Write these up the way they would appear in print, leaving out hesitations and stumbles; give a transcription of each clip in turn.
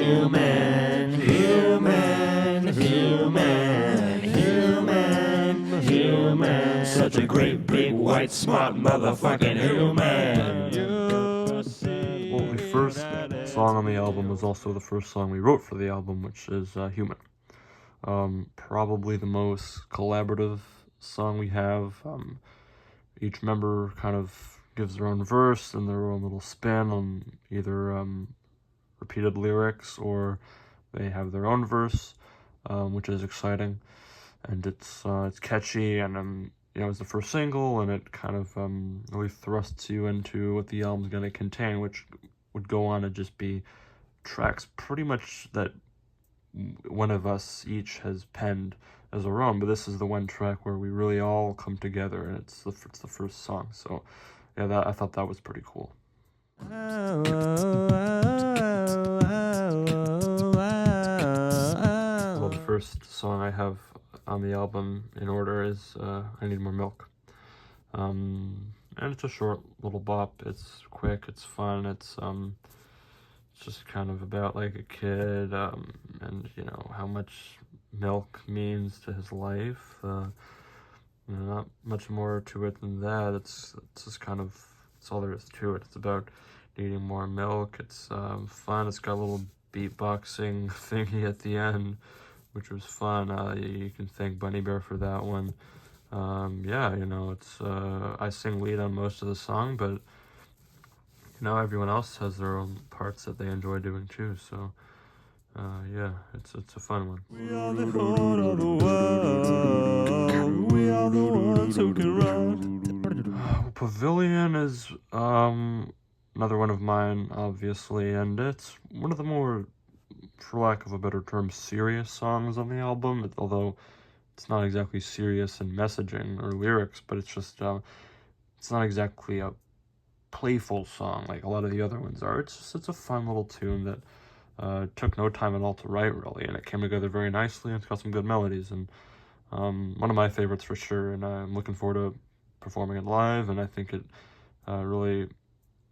human, human, human, human, human. Such a great big white smart motherfucking human. Well, the first song on the album was also the first song we wrote for the album, which is Human. Probably the most collaborative song we have. Each member kind of gives their own verse and their own little spin on either repeated lyrics or they have their own verse, which is exciting. And it's catchy, and it was the first single, and it kind of really thrusts you into what the album's going to contain, which would go on to just be tracks pretty much that one of us each has penned as our own. But this is the one track where we really all come together, and it's the first song. So yeah, I thought that was pretty cool. Well, the first song I have on the album in order is I Need More Milk. And it's a short little bop. It's quick, it's fun, it's just kind of about like a kid, and how much milk means to his life. Not much more to it than that. It's just kind of, it's all there is to it. It's about needing more milk. It's fun. It's got a little beatboxing thingy at the end, which was fun. You can thank Bunny Bear for that one. It's I sing lead on most of the song, but everyone else has their own parts that they enjoy doing too. So it's a fun one. We are the heart of the world. We are the ones who can run. Pavilion is another one of mine, obviously, and it's one of the more, for lack of a better term, serious songs on the album, although it's not exactly serious in messaging or lyrics, but it's just, it's not exactly a playful song like a lot of the other ones are. It's a fun little tune that took no time at all to write, really, and it came together very nicely, and it's got some good melodies, and one of my favorites for sure, and I'm looking forward to performing it live, and I think it really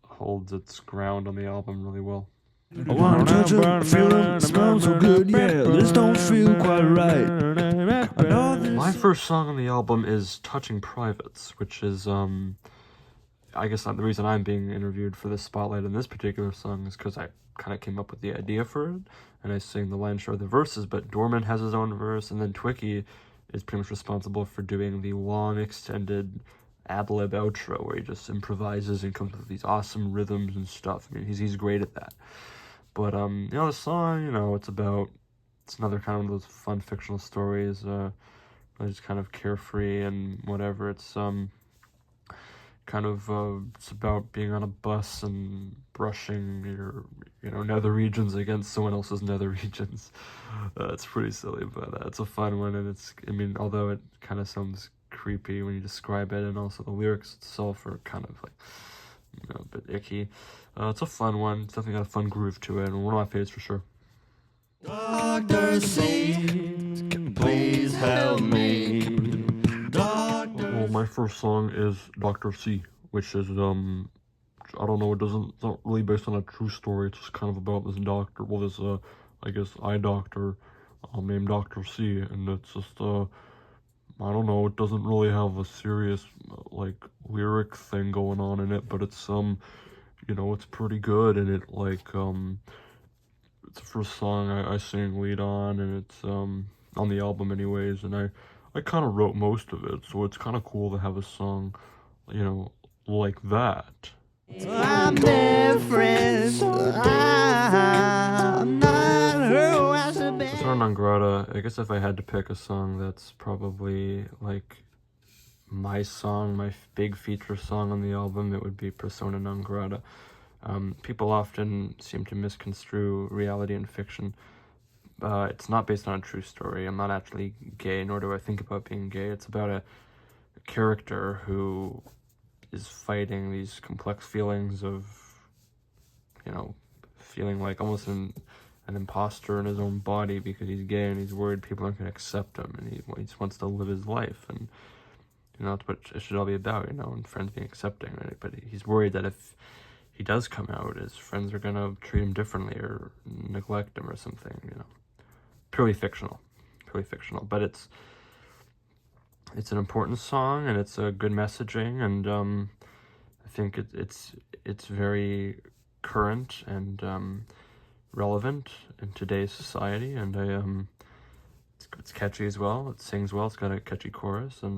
holds its ground on the album really well. I wanna touch them, feel them, smell so good, yeah, this don't feel quite right. My first song on the album is Touching Privates, which is, I guess the reason I'm being interviewed for this spotlight in this particular song is because I kind of came up with the idea for it, and I sing the lion's share of the verses, but Dorman has his own verse, and then Twicky is pretty much responsible for doing the long, extended ad-lib outro where he just improvises and comes up with these awesome rhythms and stuff. I mean, he's great at that. But, the song, it's another kind of those fun fictional stories, just kind of carefree and whatever. It's, it's about being on a bus and brushing your, nether regions against someone else's nether regions. It's pretty silly, but it's a fun one, and although it kind of sounds creepy when you describe it, and also the lyrics itself are kind of like, a bit icky. It's a fun one. It's definitely got a fun groove to it, and one of my favorites for sure. Dr. C, please help me. Well, my first song is Dr. C, which is, I don't know, it's not really based on a true story. It's just kind of about this doctor, this, I guess, eye doctor, named Dr. C, and it's just, I don't know, it doesn't really have a serious, lyric thing going on in it, but it's, it's pretty good, and it's the first song I sing lead on, and it's, on the album anyways, and I kind of wrote most of it, so it's kind of cool to have a song, like that. I'm different. I'm not who I should be. Persona non grata, I guess if I had to pick a song that's probably, my song, my big feature song on the album, it would be Persona non grata. People often seem to misconstrue reality and fiction. It's not based on a true story. I'm not actually gay, nor do I think about being gay. It's about a character who is fighting these complex feelings of, feeling like almost an imposter in his own body because he's gay, and he's worried people aren't going to accept him, and he just wants to live his life, and that's what it should all be about, and friends being accepting, right? But he's worried that if he does come out, his friends are gonna treat him differently or neglect him or something, you know. Purely fictional. But it's an important song, and it's a good messaging, and I think it's very current and relevant in today's society, and it's catchy as well. It sings well. It's got a catchy chorus, and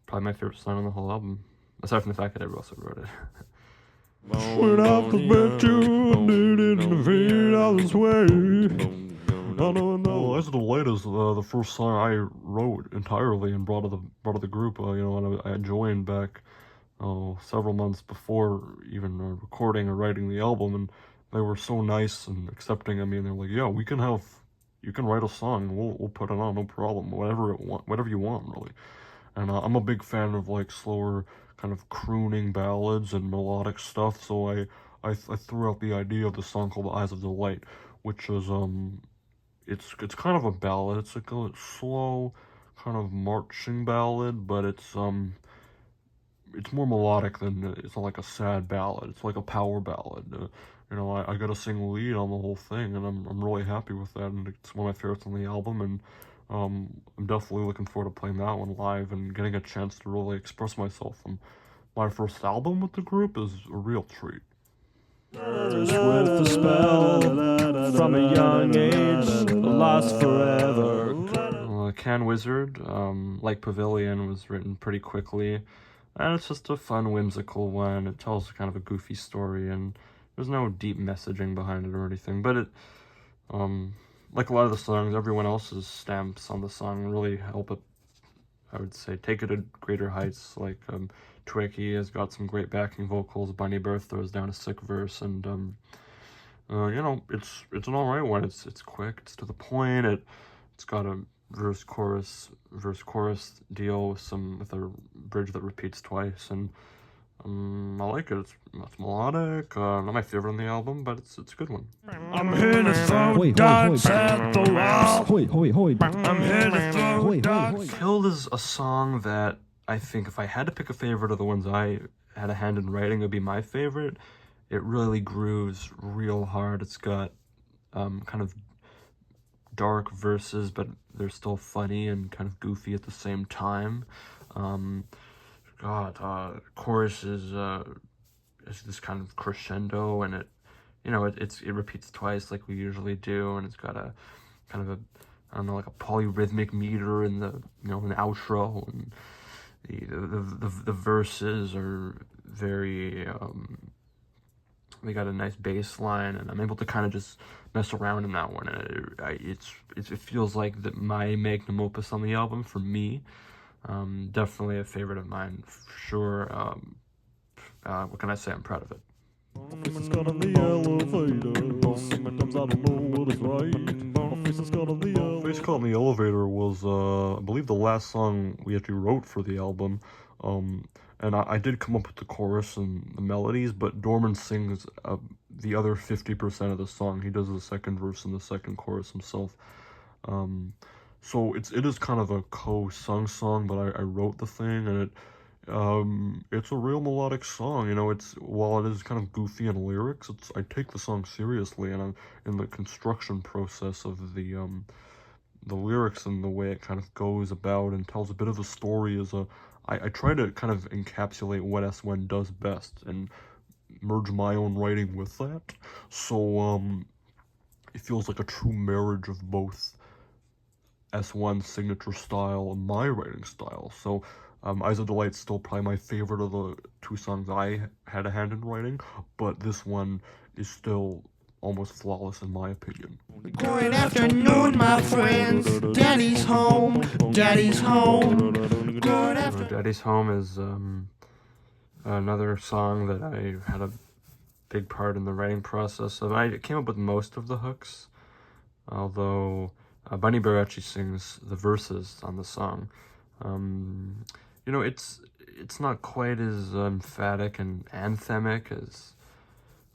probably my favorite song on the whole album, aside from the fact that everyone also wrote it. When I first met you, I didn't feel I was way. Well, As the Light is the first song I wrote entirely and brought to the group. And I joined back several months before even recording or writing the album, and they were so nice and accepting of me. And they're like, "Yeah, you can write a song. We'll put it on, no problem. Whatever you want, really." And I'm a big fan of like slower kind of crooning ballads and melodic stuff. So I threw out the idea of the song called "Eyes of the Light," which is it's kind of a ballad. It's like a slow kind of marching ballad, but it's more melodic than it's not like a sad ballad. It's like a power ballad. I got to sing lead on the whole thing, and I'm really happy with that. And it's one of my favorites on the album, and I'm definitely looking forward to playing that one live and getting a chance to really express myself. And my first album with the group is a real treat. With the spell from a young age, lost forever. Can Wizard, like Pavilion, was written pretty quickly, and it's just a fun, whimsical one. It tells kind of a goofy story, and there's no deep messaging behind it or anything, but it, like a lot of the songs, everyone else's stamps on the song really help it, I would say, take it to greater heights. Like, Twiggy has got some great backing vocals, Bunny Birth throws down a sick verse, and, it's an alright one. It's quick, it's to the point, it's got a verse chorus deal with a bridge that repeats twice, and I like it. It's melodic. Not my favorite on the album, but it's a good one. I'm here to throw darts at the wall. I'm here to throw darts. Killed is a song that I think if I had to pick a favorite of the ones I had a hand in writing, it would be my favorite. It really grooves real hard. It's got kind of dark verses, but they're still funny and kind of goofy at the same time. Chorus is this kind of crescendo, and it repeats twice like we usually do, and it's got a kind of like a polyrhythmic meter in the an outro, and the verses are very they got a nice bass line, and I'm able to kind of just mess around in that one, and it feels like my magnum opus on the album for me. Definitely a favorite of mine, for sure. What can I say? I'm proud of it. Face got on the elevator. Sometimes I don't know what is right. Face got on the elevator. Face Caught on the Elevator was, I believe, the last song we actually wrote for the album. And I did come up with the chorus and the melodies, but Dorman sings the other 50% of the song. He does the second verse and the second chorus himself. So it is kind of a co-sung song, but I wrote the thing, and it's a real melodic song. While it is kind of goofy in lyrics, I take the song seriously, and I'm in the construction process of the lyrics and the way it kind of goes about and tells a bit of a story. I try to kind of encapsulate what S1 does best and merge my own writing with that. So it feels like a true marriage of both S1's signature style and my writing style. So Eyes of the Light's still probably my favorite of the two songs I had a hand in writing, but this one is still almost flawless in my opinion. Good afternoon, my friends. Daddy's home. Daddy's home. Good afternoon. Daddy's Home is another song that I had a big part in the writing process of. I came up with most of the hooks, although Bunny Bear actually sings the verses on the song. It's not quite as emphatic and anthemic as,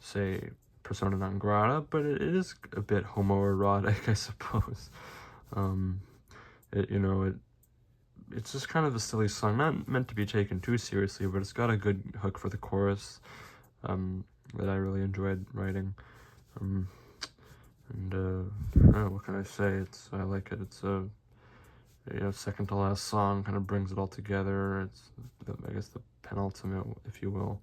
say, Persona non grata, but it is a bit homoerotic, I suppose. It's just kind of a silly song, not meant to be taken too seriously, but it's got a good hook for the chorus. that I really enjoyed writing. What can I say? I like it. It's a second to last song, kind of brings it all together. It's I guess the penultimate, if you will,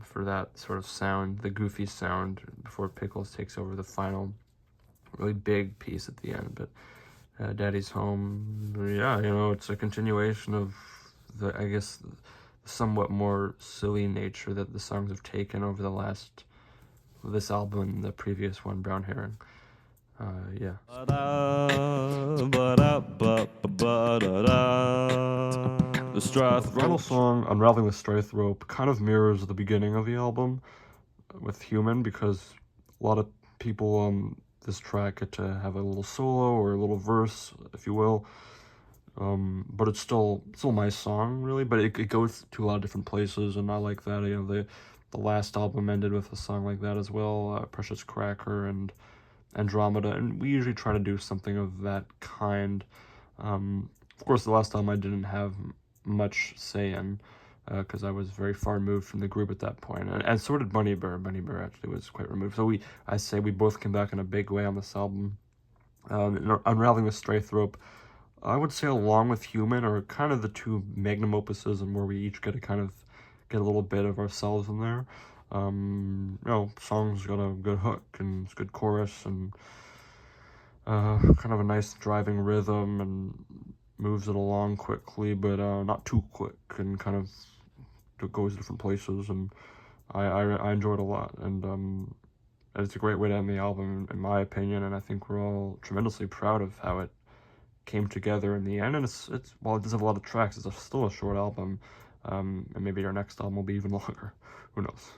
for that sort of sound, the goofy sound before Pickles takes over the final really big piece at the end. But Daddy's Home, yeah, it's a continuation of I guess the somewhat more silly nature that the songs have taken over this album and the previous one, Brown Herring. Yeah. The final song, Unraveling the Strath Rope, kind of mirrors the beginning of the album with Human, because a lot of people on this track get to have a little solo or a little verse, if you will. But it's still my song, really, but it goes to a lot of different places, and I like that. The last album ended with a song like that as well, Precious Cracker and Andromeda, and we usually try to do something of that kind. Of course, the last time I didn't have much say in, because I was very far removed from the group at that point, and so did Bunny Bear. Bunny Bear actually was quite removed. So I say we both came back in a big way on this album. Unraveling the Strath Rope, I would say, along with Human, are kind of the two magnum opuses, and where we each get to kind of get a little bit of ourselves in there. Song's got a good hook and it's good chorus and kind of a nice driving rhythm and moves it along quickly, but not too quick, and kind of goes different places, and I enjoy it a lot, and it's a great way to end the album, in my opinion, and I think we're all tremendously proud of how it came together in the end. And it's while it does have a lot of tracks, it's still a short album, and maybe our next album will be even longer. Who knows?